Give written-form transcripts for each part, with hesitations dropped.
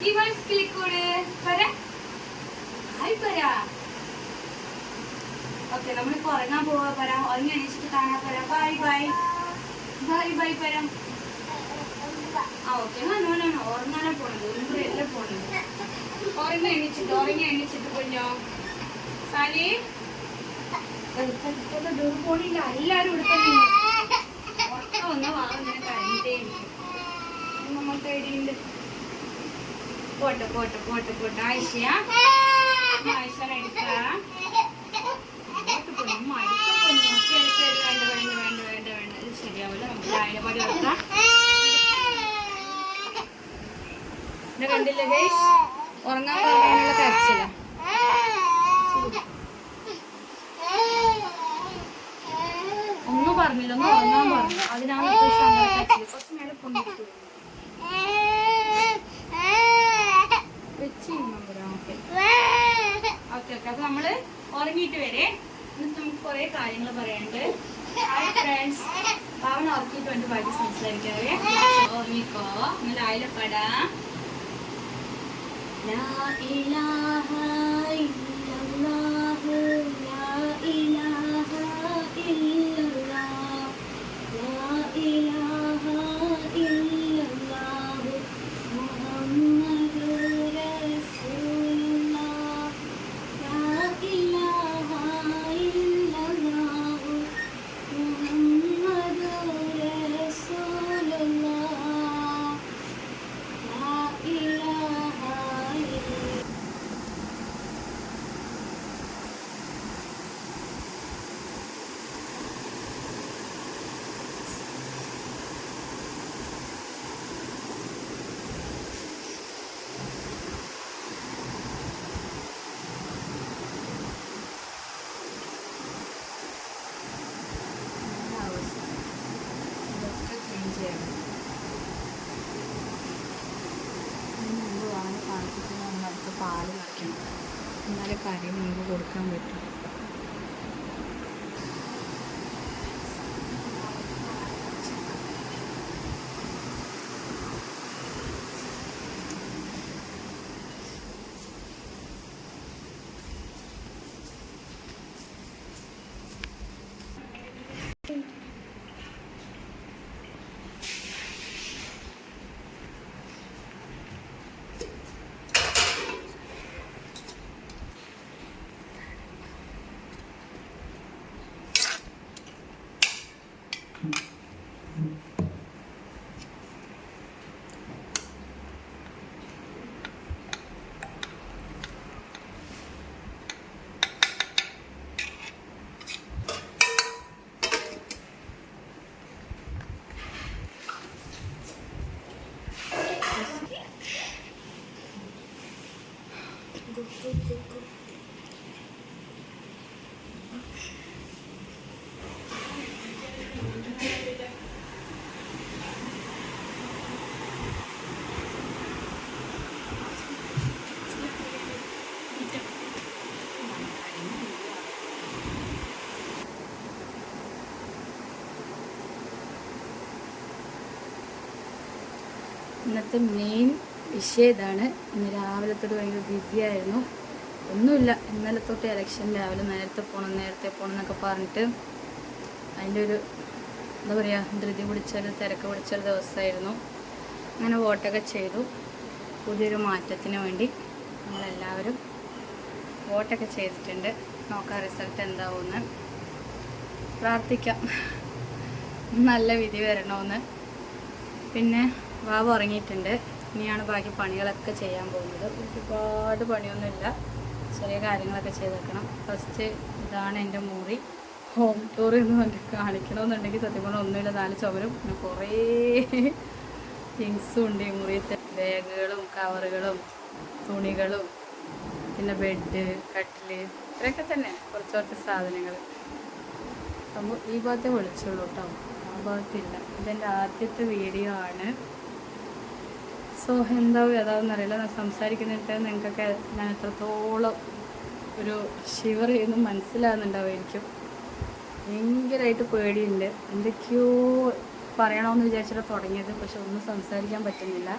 Device click kode. Para. Hi para. Okay, നമ്മൾ ഇപ്പോൾ ഉറങ്ങാൻ പോവാ para. ഉറങ്ങി എണീച്ചിട്ട് കാണാം para. Bye bye. Bye bye para. Okay, no. ഉറങ്ങാനാ പോണത്. ഒന്നുമില്ല പോണത്. ഉറങ്ങി എണീച്ചിട്ട് കുഞ്ഞോ. സാലി. ഡോർ പോണില്ല. എല്ലാരും എടുക്കുന്നു. ഉറക്കം ഒന്ന് വാങ്ങുന്നതിന് കഴിഞ്ഞിട്ടേ നമ്മൾ പേടിയുണ്ട്. പോട്ടെ ആയിഷ ആയിഷനെ എടുക്കാം. വേണ്ട ഇത് ശരിയാവില്ല. നമുക്ക് ചായയുടെ പടി വെക്കാം. ഇത് കണ്ടില്ല ഗൈസ്, ഉറങ്ങാൻ പറയാനുള്ള കരച്ചില്ല. ഒന്നും പറഞ്ഞില്ല, ഒന്ന് ഉറങ്ങാൻ പറഞ്ഞു. അതിനാണ് കുറച്ച് നേരം കൊണ്ടിട്ടു ഓക്കെ. അപ്പൊ നമ്മള് ഉറങ്ങിയിട്ട് വരെ എന്നിട്ട് നമുക്ക് കുറെ കാര്യങ്ങൾ പറയാനുണ്ട്. ഹായ് ഫ്രണ്ട്സ്, ഭാവന ഉറക്കിയിട്ട് വേണ്ടി ബാക്കി സംസാരിക്കാവേ. ഉറങ്ങിക്കോ, നിങ്ങൾ ആയിരപ്പെടാ. ലാ ഇലാഹ ഇല്ലല്ലാഹു ലാ ഇലാഹ ഇല്ലല്ലാഹ് ലാ ഇലാഹ ഇല്ലല്ലാഹു മുഹമ്മദുർ റസൂലുള്ളാഹ് ലാ ഇലാഹ ഇല്ലല്ലാഹു മുഹമ്മദുർ റസൂലുള്ളാഹ് ലാ ഇലാഹ പാല് നിറയ്ക്കണം. എന്നാലേ കറി നമുക്ക് കൊടുക്കാൻ പറ്റും. ഇന്നത്തെ മെയിൻ വിഷയം ഇതാണ്. ഇന്ന് രാവിലെ തൊട്ട് ഭയങ്കര ബിസിയായിരുന്നു. ഒന്നുമില്ല, ഇന്നലെ തൊട്ട് ഇലക്ഷൻ രാവിലെ നേരത്തെ പോകണം എന്നൊക്കെ പറഞ്ഞിട്ട് അതിൻ്റെ ഒരു എന്താ പറയുക, ധൃതി പിടിച്ചൊരു തിരക്ക് പിടിച്ചൊരു ദിവസമായിരുന്നു. അങ്ങനെ വോട്ടൊക്കെ ചെയ്തു. പുതിയൊരു മാറ്റത്തിന് വേണ്ടി നമ്മളെല്ലാവരും വോട്ടൊക്കെ ചെയ്തിട്ടുണ്ട്. നോക്കാം റിസൾട്ട് എന്താവുമെന്ന്. പ്രാർത്ഥിക്കാം നല്ല വിധി വരണമെന്ന്. പിന്നെ വാവ് ഉറങ്ങിയിട്ടുണ്ട്. ഇനിയാണ് ബാക്കി പണികളൊക്കെ ചെയ്യാൻ പോകുന്നത്. ഒരുപാട് പണിയൊന്നുമില്ല, ചെറിയ കാര്യങ്ങളൊക്കെ ചെയ്ത് വെക്കണം. ഫസ്റ്റ് ഇതാണ് എൻ്റെ മുറി. ഹോം ടൂർ എന്ന് പറഞ്ഞിട്ട് കാണിക്കണമെന്നുണ്ടെങ്കിൽ സത്യം പറഞ്ഞാൽ ഒന്നുമില്ല, 4 ചുമരും പിന്നെ കുറേ തിങ്സും ഉണ്ട് ഈ മുറിയത്തെ. ബാഗുകളും കവറുകളും തുണികളും പിന്നെ ബെഡ്, കട്ടില്, ഇത്രയൊക്കെ തന്നെ കുറച്ച് സാധനങ്ങൾ. സംഭവം ഈ ഭാഗത്തെ വിളിച്ചുള്ളൂ കേട്ടോ, ആ ഭാഗത്തില്ല. ഇതെൻ്റെ ആദ്യത്തെ വീഡിയോ ആണ്. സോ എന്താവും ഏതാവെന്നറിയില്ല. ഞാൻ സംസാരിക്കുന്നിട്ട് നിങ്ങൾക്കൊക്കെ ഞാൻ എത്രത്തോളം ഒരു ഷിവർ ചെയ്യുന്നു മനസ്സിലാകുന്നുണ്ടാവുമായിരിക്കും. ഭയങ്കരമായിട്ട് പേടിയുണ്ട്. എന്തൊക്കെയോ പറയണമെന്ന് വിചാരിച്ചിട്ട് തുടങ്ങിയത്, പക്ഷെ ഒന്നും സംസാരിക്കാൻ പറ്റുന്നില്ല.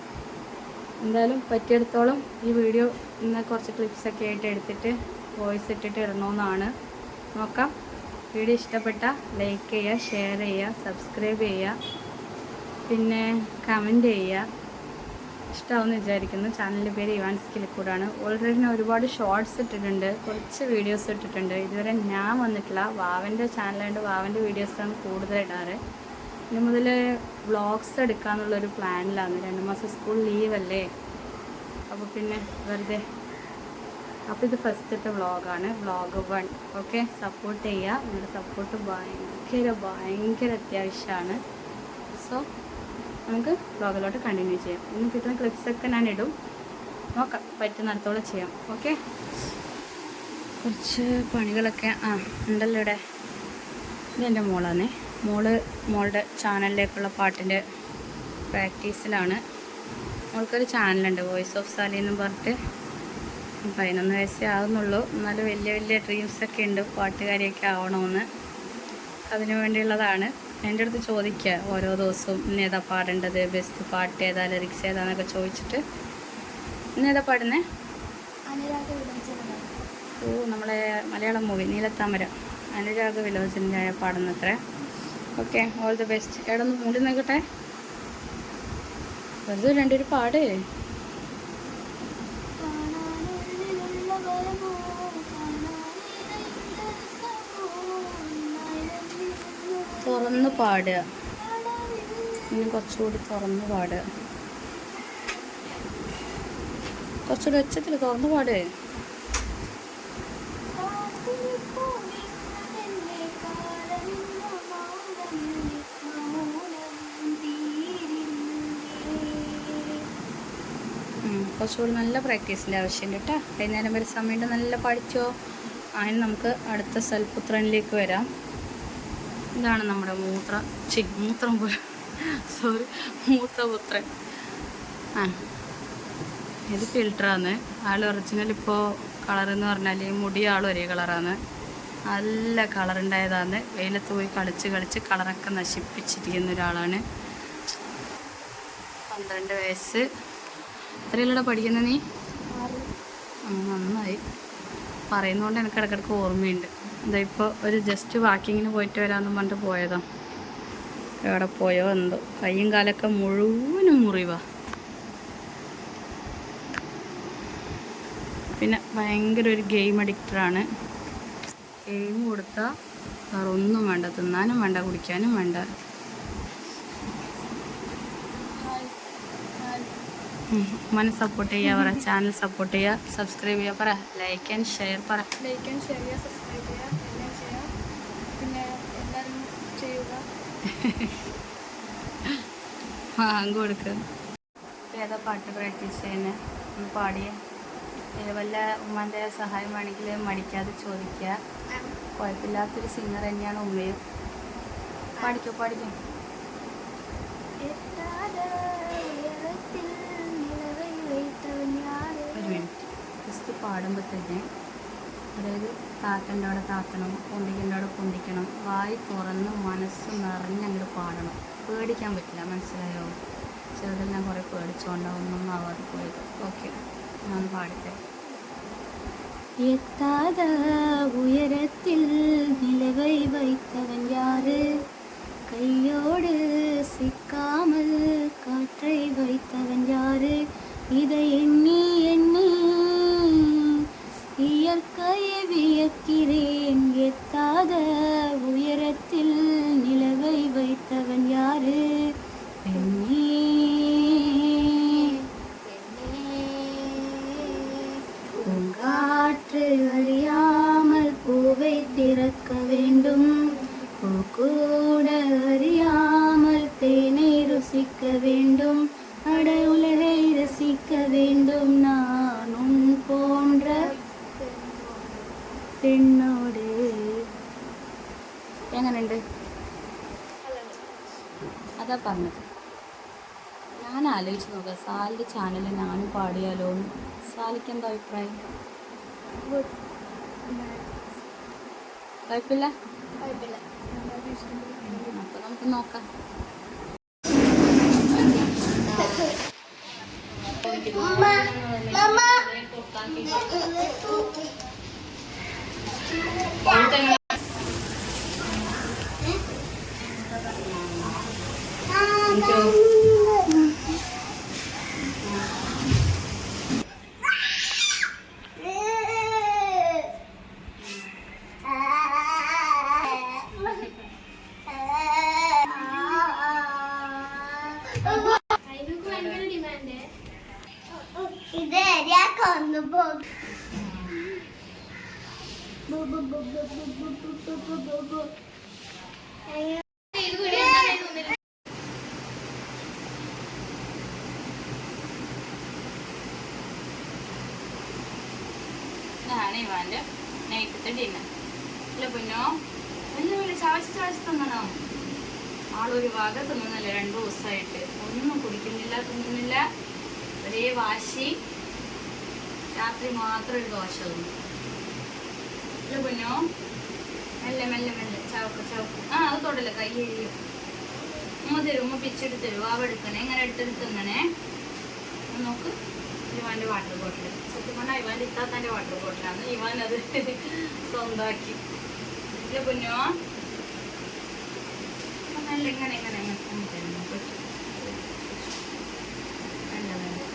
എന്തായാലും പറ്റിയെടുത്തോളം ഈ വീഡിയോ ഇന്ന് കുറച്ച് ക്ലിപ്സൊക്കെ ആയിട്ട് എടുത്തിട്ട് വോയിസ് ഇട്ടിട്ട് ഇടണമെന്നാണ്. നോക്കാം. വീഡിയോ ഇഷ്ടപ്പെട്ടാൽ ലൈക്ക് ചെയ്യുക, ഷെയർ ചെയ്യുക, സബ്സ്ക്രൈബ് ചെയ്യുക, പിന്നെ കമൻറ്റ് ചെയ്യുക. ഇഷ്ടമാവുമെന്ന് വിചാരിക്കുന്നു. ചാനലിൻ്റെ പേര് ഇവാൻസ് കിളിക്കൂടാണ്. ഓൾറെഡി ഞാൻ ഒരുപാട് ഷോർട്സ് ഇട്ടിട്ടുണ്ട്, കുറച്ച് വീഡിയോസ് ഇട്ടിട്ടുണ്ട്. ഇതുവരെ ഞാൻ വന്നിട്ടില്ല. വാവൻ്റെ ചാനലായതുകൊണ്ട് വാവൻ്റെ വീഡിയോസാണ് കൂടുതൽ ഇടാറ്. ഇനി മുതൽ വ്ളോഗ്സ് എടുക്കാമെന്നുള്ളൊരു പ്ലാനിലാണ്. 2 മാസം സ്കൂൾ ലീവല്ലേ, അപ്പോൾ പിന്നെ വെറുതെ. അപ്പോൾ ഇത് ഫസ്റ്റത്തെ വ്ളോഗാണ്, വ്ളോഗ് 1. ഓക്കെ, സപ്പോർട്ട് ചെയ്യുക. നിങ്ങളുടെ സപ്പോർട്ട് ഭയങ്കര അത്യാവശ്യമാണ്. സോ നമുക്ക് വ്ളോഗിലോട്ട് കണ്ടിന്യൂ ചെയ്യാം. ഇന്ന് കിട്ടുന്ന ക്ലിപ്സൊക്കെ ഞാൻ ഇടും. നോക്കാം, പറ്റുന്നിടത്തോളം ചെയ്യാം. ഓക്കെ, കുറച്ച് പണികളൊക്കെ ഉണ്ടല്ലോ ഇവിടെ. ഇതെൻ്റെ മോളാണ്. മോളുടെ ചാനലിലേക്കുള്ള പാട്ടിൻ്റെ പ്രാക്ടീസിലാണ്. മോൾക്കൊരു ചാനലുണ്ട്, വോയിസ് ഓഫ് സാലി എന്ന് പറഞ്ഞിട്ട്. 11 വയസ്സേ ആകുന്നുള്ളൂ. എന്നാലും വലിയ ഡ്രീംസൊക്കെ ഉണ്ട്, പാട്ടുകാരിയൊക്കെ ആവണമെന്ന്. അതിനു വേണ്ടിയുള്ളതാണ്. എൻ്റെ അടുത്ത് ചോദിക്കുക ഓരോ ദിവസവും ഇന്നേതാ പാടേണ്ടത്, ബെസ്റ്റ് പാട്ട് ഏതാ, ലിറിക്സ് ഏതാന്നൊക്കെ ചോദിച്ചിട്ട്. ഇന്നേതാ പാടുന്നേ? നമ്മളെ മലയാളം മൂവി നീലത്താമര, അനുരാഗ വിലോചൻ്റെ പാടുന്നത്രേ. Okay, all the best. എവിടെ ഒന്ന് മൂടി നോക്കട്ടെ, വെറുതെ രണ്ടൊരു പാട്. തുറന്ന് പാടുക, ഇനി കുറച്ചുകൂടി തുറന്ന് പാടുക, കുറച്ചുകൂടി ഒച്ചത്തിൽ തുറന്ന് പാടുക. കുറച്ചുകൂടി നല്ല പ്രാക്ടീസിൻ്റെ ആവശ്യമുണ്ട് കേട്ടോ. വൈകുന്നേരം വരെ സമയമുണ്ട്, നല്ല പഠിച്ചോ. അതിന് നമുക്ക് അടുത്ത സൽപുത്രനിലേക്ക് വരാം. ഇതാണ് നമ്മുടെ മൂത്രപുത്രൻ. ഇത് ഫിൽറ്ററാണ്. ആൾ ഒറിജിനൽ ഇപ്പോൾ കളറെന്ന് പറഞ്ഞാൽ മുടി ആൾ ഒരേ കളറാണ്. നല്ല കളറുണ്ടായതാണ്. വെയിലത്ത് പോയി കളിച്ച് കളറൊക്കെ നശിപ്പിച്ചിരിക്കുന്ന ഒരാളാണ്. 12 വയസ്സ്. എത്രയല്ലടാ പഠിക്കുന്നത് നീ? നന്നായി പറയുന്നതുകൊണ്ട് എനിക്ക് ഇടയ്ക്കിടയ്ക്ക് ഓർമ്മയുണ്ട്. എന്താ ഇപ്പോൾ ഒരു ജസ്റ്റ് വാക്കിങ്ങിന് പോയിട്ട് വരാമെന്ന് പറഞ്ഞിട്ട് പോയതാ. എവിടെ പോയോ എന്തോ, കയ്യും കാലൊക്കെ മുഴുവനും മുറിവാ. പിന്നെ ഭയങ്കര ഒരു ഗെയിം അഡിക്റ്ററാണ്. ഗെയിം കൊടുത്താൽ വേറെ ഒന്നും വേണ്ട, തിന്നാനും വേണ്ട, കുടിക്കാനും വേണ്ട. ഉമ്മനെ സപ്പോർട്ട് ചെയ്യുക, പറ. ചാനൽ സപ്പോർട്ട് ചെയ്യുക, സബ്സ്ക്രൈബ് ചെയ്യുക, പറ. ലൈക്ക് ആൻഡ് ഷെയർ, പറ. ലൈക്ക് ആൻഡ് ഷെയർ ചെയ്യുക, സബ്സ്ക്രൈബ് ചെയ്യുക, എല്ലാം ചെയ്യുക. പിന്നെ എല്ലാവരും ചെയ്യുക. അങ്ങ് കൊടുക്കുക. ഏതാ പാട്ട് പ്രാക്ടീസ് ചെയ്യുന്നത്? ഒന്ന് പാടിയേ. വല്ല ഉമ്മാൻ്റെ സഹായം വേണമെങ്കിൽ മടിക്കാതെ ചോദിക്കുക. കുഴപ്പമില്ലാത്തൊരു സിംഗർ തന്നെയാണ് ഉമ്മയും. പാടിക്കോ. ഒരു മിനിറ്റ്. ജസ്റ്റ് പാടുമ്പോൾ തന്നെ, അതായത് താത്തൻ്റെ അവിടെ താത്തണം, പൊന്തിക്കേണ്ട അവിടെ പൊന്തിക്കണം. വായി തുറന്ന് മനസ്സ് നിറഞ്ഞങ്ങോട്ട് പാടണം. പേടിക്കാൻ പറ്റില്ല, മനസ്സിലായോ? ചെറുതെല്ലാം കുറേ പേടിച്ചുകൊണ്ടാവും ഒന്നും ആവാതെ പോയത്. ഓക്കെ, ഞാൻ പാടിത്തേ. எத்தாத உயரத்தில் நிலவை வைத்தவன் யாரு, கையோடு சிக்காமல் காற்றை வைத்தவன் யாரு, இதை எண்ணி இயற்கையை வியக்கிறேன். எத்தாத உயரத்தில் நிலவை வைத்தவன் யாரு, பெண்ணே பூங்காற்று அறியாமல் பூவை திறக்க வேண்டும், பூ கூட அறியாமல் தேனை ருசிக்க வேண்டும், அட உலகை ரசிக்க வேண்டும். நான் உன் போன்ற പെണ്ണോട്. എങ്ങനെയുണ്ട്? അതാ പറഞ്ഞത്. ഞാൻ ആലോചിച്ച് നോക്കാം, സാലിൻ്റെ ചാനലിൽ ഞാനും പാടിയാലോ എന്ന്. സാലിക്ക് എന്താ അഭിപ്രായം? കുഴപ്പമില്ല. അപ്പോൾ നമുക്ക് നോക്കാം. ഇത് കൊന്നു പോകും. ഇതാണ് ഇവാൻ്റെ നൈറ്റത്തെ ഡിന്നർ. ഇല്ല പൊന്നോ, നല്ല ചവച്ച് ചവച്ച് തിന്നണം. ആളൊരു വക തിന്നുന്നില്ല 2 ദിവസമായിട്ട്. ഒന്നും കുടിക്കുന്നില്ല, തിന്നുന്നില്ല. ഒരേ വാശി. രാത്രി മാത്രം ഒരു ദോശ തിന്നു. ഇല്ല പൊന്നോ, മെല്ലെ മെല്ലെ മെല്ലെ ചവക്ക് ചവക്ക്. ആ, അത് തൊടല്ലേ, കൈ കഴിയും. ഉമ്മ തരും, ഉമ്മ പിച്ചെടുത്ത് തരും. അവ എടുക്കണേ, ഇങ്ങനെ എടുത്തെടുത്ത് തിന്നണേ. നോക്ക്, ഇവാൻ്റെ വാട്ടർ ബോട്ടിൽ. സത്യം പറഞ്ഞാൽ ഇവാൻ്റെ ഇത്താത്താൻ്റെ വാട്ടർ ബോട്ടിലാണ്. ഇവാൻ അത് സ്വന്തമാക്കി. ഇല്ല പൊന്നോ, നല്ല ഇങ്ങനെ ഇങ്ങനെ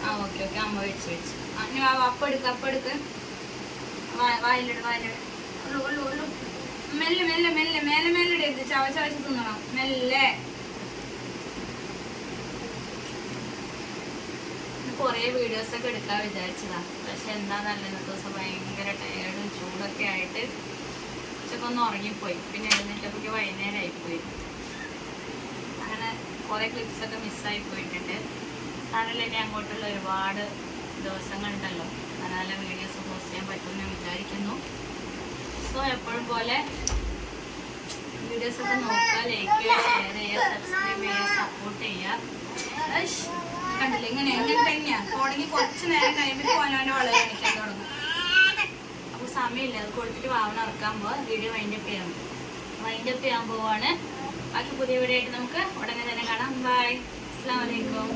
ആ ഓക്കെ ഓക്കെ, അമ്മ വെച്ച് വെച്ച്. ഇനി അപ്പെടുക്ക് വായിലിട് വായിലിട്. ഉള്ളു ഉള്ളു ഉള്ളു. മെല്ലെ മെല്ലെ മെല്ലെ മേലെ മേലെ ഇടരുത്. ചവച്ച് തിന്നണം മെല്ലെ. കുറേ വീഡിയോസൊക്കെ എടുക്കാൻ വിചാരിച്ചതാ. പക്ഷെ എന്താ നല്ല ദിവസം ഭയങ്കര ടയേർഡും ചൂടൊക്കെ ആയിട്ട് ഉച്ചക്കൊന്ന് ഒന്ന് ഉറങ്ങിപ്പോയി. പിന്നെ എഴുന്നേറ്റപ്പോൾ വൈകുന്നേരമായിപ്പോയി. അങ്ങനെ കുറേ ക്ലിപ്സൊക്കെ മിസ്സായി പോയിട്ടുണ്ട്. സാറിൽ ഇനി അങ്ങോട്ടുള്ള ഒരുപാട് ദിവസങ്ങളുണ്ടല്ലോ, നല്ല നല്ല വീഡിയോസ് പോസ്റ്റ് ചെയ്യാൻ പറ്റുമെന്ന് വിചാരിക്കുന്നു. സോ എപ്പോഴും പോലെ വീഡിയോസൊക്കെ നോക്കുക, ലൈക്ക് ചെയ്യുക, ഷെയർ ചെയ്യുക, സബ്സ്ക്രൈബ് ചെയ്യുക, സപ്പോർട്ട് ചെയ്യുക. കണ്ടില്ല, ഇങ്ങനെ തന്നെയാണ് തുടങ്ങി. കുറച്ച് നേരം കഴിയുമ്പോൾ പോകാനവൻ്റെ വളരെ കാണിക്കാൻ തുടങ്ങും. അപ്പോൾ സമയമില്ല, അത് കൊടുത്തിട്ട് വാവന ഇറക്കാൻ പോവാം. വീഡിയോ വൈൻഡപ്പ് ചെയ്യാൻ പോവാണ്. ബാക്കി പുതിയ വീഡിയോ ആയിട്ട് നമുക്ക് ഉടനെ തന്നെ കാണാം. ബൈ, അസ്സലാമു അലൈക്കും.